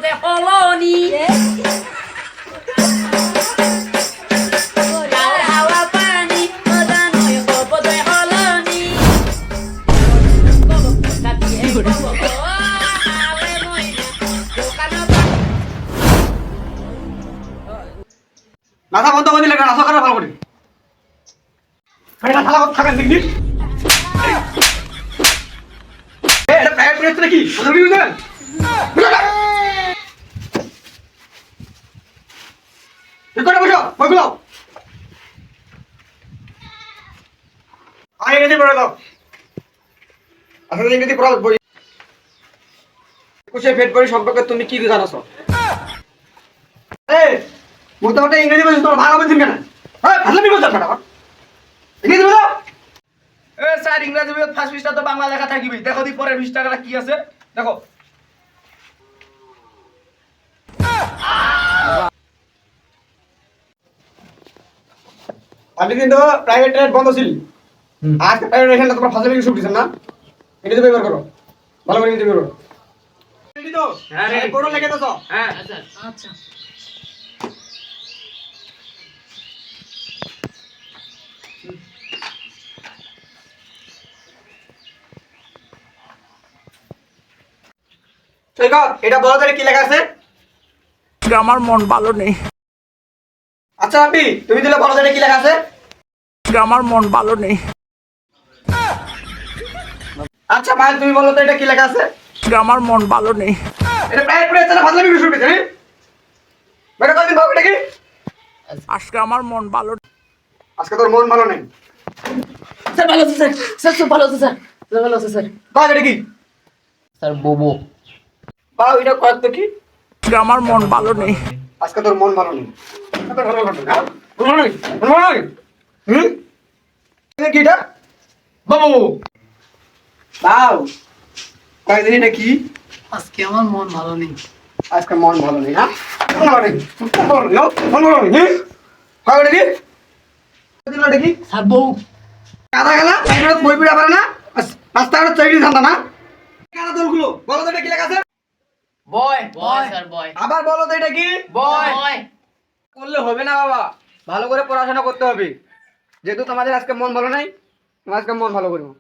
যে হলনি হাওয়া পানি মজা নয় হব যে হলনি নাচা বন্ধ করে দিলে নাচা করা ভালো করে এটা শালা কথা থাকেন দেখবি এটা প্রাইভেট প্লেস নাকি বুঝলি বুঝলেন করে বসো বসো আয় ইংরেজি পড়ে দাও আসলে ইংরেজি পড়া বই কুশে ফেব্রুয়ারি সম্পর্কে তুমি কি জানাছো এই মোটামুটি ইংরেজি বলছিস তোর ভালো বলছিস কেন হ্যাঁ ভালো বলছিস না ইংরেজি বলো এ স্যার ইংরেজি বই ফার্স্ট পৃষ্ঠা তো বাংলা লেখা থাকবে দেখো দি পরের পৃষ্ঠাটা কি আছে দেখো আপনি কিন্তু প্রাইভেট রেট বন্ধ ছিল আজ প্রাইভেট রেশনটা তোমার ফাজলামি শুরু দিছেন না ইংরেজি বই বের করো ভালো করে ইংরেজি বের করো রেডি তো হ্যাঁ রেডি করো লিখে দাও হ্যাঁ আচ্ছা আচ্ছা ঠিক আছে এটা বলো তো কি লেখা আছে আমার মন ভালো নেই আচ্ছা আপনি তুমি দিলে বলো তো কি লেখা আছে আমার মন ভালো নেই আচ্ছা ভাই তুমি বলো তো এটা কি লেখা আছে আমার মন ভালো নেই এটা প্রাইভেট রেট না ফাজলামি শুরু দিছেন বেটা কদিন ভাব এটা কি আজকে আমার মন ভালো আজকে তোর মন ভালো নেই স্যার ভালো আছে স্যার স্যার ভালো আছে স্যার ভালো আছে স্যার বাবা এটা কি স্যার বোবো বাবা এটা কয়েক তো কি আমার মন ভালো নেই আজকে তোর মন ভালো নেই তোর ভালো লাগবে না ভালো নেই ভালো নেই হুম এটা কি এটা বাবু বাউ কয়েকদিন এটা কি আজকে আমার মন ভালো নেই আজকে মন ভালো নেই হ্যাঁ মন ভালো নেই মন ভালো নেই হ্যাঁ কয় এটা কি দিন এটা কি স্যার বউ কাদা গেলা প্রাইভেট বই পড়া পারে না রাস্তাঘাটে চাকরি ধান্দা না কাদা দলগুলো বলো তো এটা কি লেখা আছে বয় বয় স্যার বয় আবার বলো তো এটা কি বয় বয় করলে হবে না বাবা ভালো করে পড়াশোনা করতে হবে যেহেতু তোমাদের আজকে মন ভালো নাই তোমার আজকে মন ভালো করবো